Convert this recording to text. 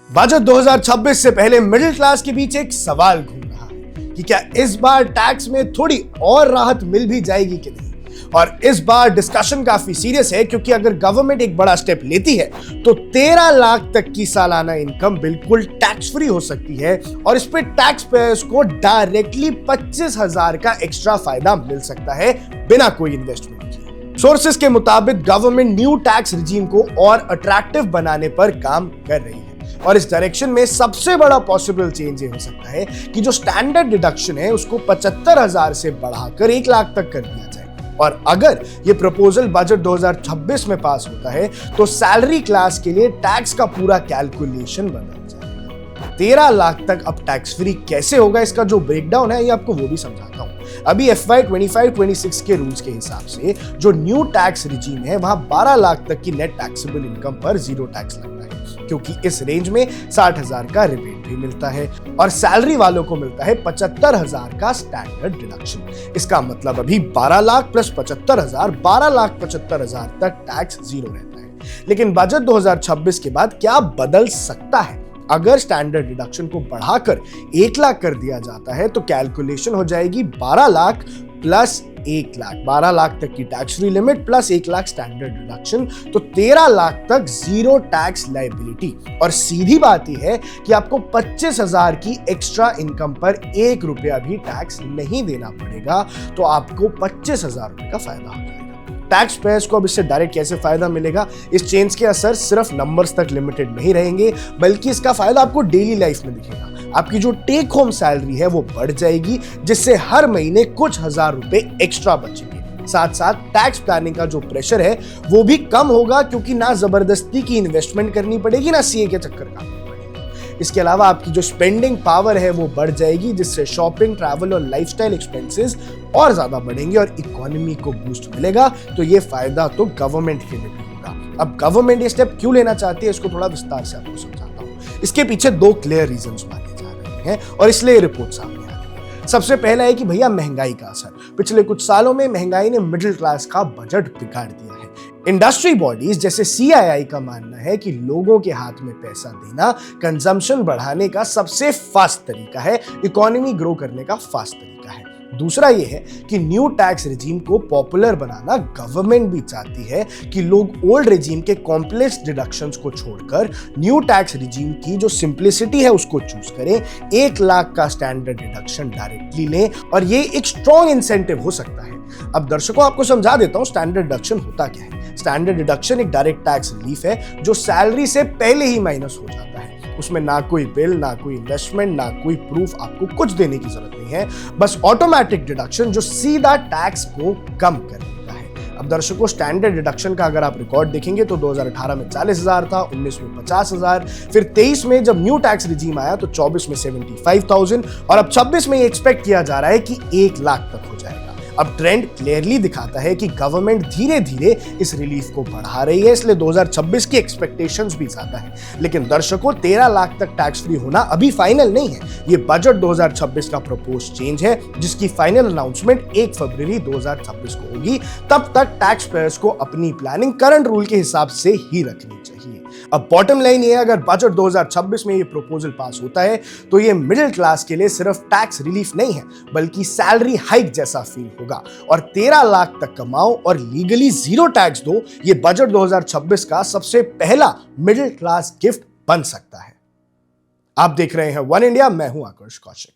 Budget 2026 से पहले middle class के बीच एक सवाल घूम रहा है कि क्या इस बार टैक्स में थोड़ी और राहत मिल भी जाएगी कि नहीं। और इस बार डिस्कशन काफी सीरियस है, क्योंकि अगर गवर्नमेंट एक बड़ा स्टेप लेती है तो 13 लाख तक की सालाना इनकम बिल्कुल टैक्स फ्री हो सकती है और इस पे टैक्स पेयर्स को डायरेक्टली 25,000 का एक्स्ट्रा फायदा मिल सकता है बिना कोई इन्वेस्टमेंट किए। सोर्सेस के मुताबिक गवर्नमेंट न्यू टैक्स रिजीम को और अट्रैक्टिव बनाने पर काम कर रही है और इस डायरेक्शन में सबसे बड़ा पॉसिबल चेंज ये हो सकता है कि जो स्टैंडर्ड डिडक्शन है उसको 75,000 से बढ़ाकर 1 लाख तक कर दिया जाए। और अगर ये प्रपोजल बजट 2026 में पास होता है तो सैलरी क्लास के लिए टैक्स का पूरा कैलकुलेशन बदल जाएगा। 13 लाख तक अब टैक्स फ्री कैसे होगा, इसका जो ब्रेकडाउन है ये आपको वो भी समझाता हूं। अभी FY 25-26 के रूल्स के हिसाब से जो न्यू टैक्स रिजीम है वहां 12 लाख तक की नेट टैक्सेबल इनकम पर जीरो टैक्स लगता है, क्योंकि इस रेंज में 60,000 का रिबेट भी मिलता है और सैलरी वालों को मिलता है 75,000 का स्टैंडर्ड डिडक्शन। इसका मतलब अभी 12 लाख प्लस 75,000 12,75,000 तक टैक्स जीरो रहता है। लेकिन बजट 2026 के बाद क्या बदल सकता है? अगर स्टैंडर्ड डिडक्शन को बढ़ाकर 1 लाख कर दिया जाता है तो कैलकुलेशन हो जाएगी 12 लाख प्लस 1 लाख, 12 लाख तक की tax free limit plus 1 lakh standard deduction, तो 13 लाख तक जीरो टैक्स लायबिलिटी। और सीधी बात यह है कि आपको 25,000 की एक्स्ट्रा इनकम पर 1 रुपया भी टैक्स नहीं देना पड़ेगा, तो आपको 25,000 रुपए का फायदा हो जाएगा। टैक्स पेयर्स को अब इससे डायरेक्ट कैसे फायदा मिलेगा? इस चेंज के असर सिर्फ नंबर्स तक लिमिटेड नहीं रहेंगे, बल्कि इसका फायदा आपको डेली लाइफ में दिखेगा। आपकी जो टेक होम सैलरी है वो बढ़ जाएगी, जिससे हर महीने कुछ हजार रुपए एक्स्ट्रा बचेंगे। साथ साथ टैक्स प्लानिंग का जो प्रेशर है वो भी कम होगा, क्योंकि ना जबरदस्ती की इन्वेस्टमेंट करनी पड़ेगी ना CA के चक्कर का। इसके अलावा आपकी जो स्पेंडिंग पावर है वो बढ़ जाएगी, जिससे शॉपिंग, ट्रैवल और लाइफस्टाइल एक्सपेंसेस और ज्यादा बढ़ेंगे और इकोनॉमी को बूस्ट मिलेगा। तो ये फायदा तो गवर्नमेंट के लिए भी होगा। अब गवर्नमेंट ये स्टेप क्यों लेना चाहती है, इसको थोड़ा विस्तार से आपको समझाता हूं। इसके पीछे 2 क्लियर रीजंस माने जा रहे हैं और इसलिए रिपोर्ट सामने आ रही है। सबसे पहला है कि भैया महंगाई का असर। पिछले कुछ सालों में महंगाई ने मिडिल क्लास का बजट बिगाड़ दिया है। इंडस्ट्री बॉडीज जैसे CII का मानना है कि लोगों के हाथ में पैसा देना कंजम्पशन बढ़ाने का सबसे फास्ट तरीका है, इकोनॉमी ग्रो करने का फास्ट तरीका है। दूसरा यह है कि न्यू टैक्स रिजीम को पॉपुलर बनाना गवर्नमेंट भी चाहती है कि लोग ओल्ड रिजीम के कॉम्प्लेक्स डिडक्शंस को छोड़कर न्यू टैक्स रिजीम की जो सिंप्लिसिटी है उसको चूज करें, 1 लाख का स्टैंडर्ड डिडक्शन डायरेक्टली लें और ये एक स्ट्रॉन्ग इंसेंटिव हो सकता है। अब दर्शकों आपको समझा देता हूं स्टैंडर्ड डिडक्शन होता क्या है। स्टैंडर्ड डिडक्शन एक डायरेक्ट टैक्स रिलीफ है जो सैलरी से पहले ही माइनस हो जाता है। उसमें ना कोई बिल, ना कोई इन्वेस्टमेंट, ना कोई प्रूफ, आपको कुछ देने की जरूरत नहीं है, बस ऑटोमेटिक डिडक्शन जो सीधा टैक्स को कम कर देता है। अब दर्शकों स्टैंडर्ड डिडक्शन का अगर आप रिकॉर्ड देखेंगे तो 2018 में 40,000 था, 19 में 50,000, फिर 23 में जब न्यू टैक्स रिजीम आया तो 24 में 75,000 और अब 26 में ये एक्सपेक्ट किया जा रहा है कि 1 लाख तक हो जाएगा। अब ट्रेंड क्लियरली दिखाता है कि गवर्नमेंट धीरे धीरे इस रिलीफ को बढ़ा रही है, इसलिए 2026 की एक्सपेक्टेशंस भी ज्यादा है। लेकिन दर्शकों 13 लाख तक टैक्स फ्री होना अभी फाइनल नहीं है। ये बजट 2026 का प्रपोज चेंज है, जिसकी फाइनल अनाउंसमेंट 1 फरवरी 2026 को होगी। तब तक टैक्स पेयर्स को अपनी प्लानिंग करंट रूल के हिसाब से ही रखनी चाहिए। अब बॉटम लाइन ये है, अगर बजट 2026 में ये प्रपोजल पास होता है तो ये मिडिल क्लास के लिए सिर्फ टैक्स रिलीफ नहीं है, बल्कि सैलरी हाइक जैसा फील होगा। और 13 लाख तक कमाओ और लीगली जीरो टैक्स दो, ये बजट 2026 का सबसे पहला मिडिल क्लास गिफ्ट बन सकता है। आप देख रहे हैं वन इंडिया, मैं हूं आकर्ष कौशिक।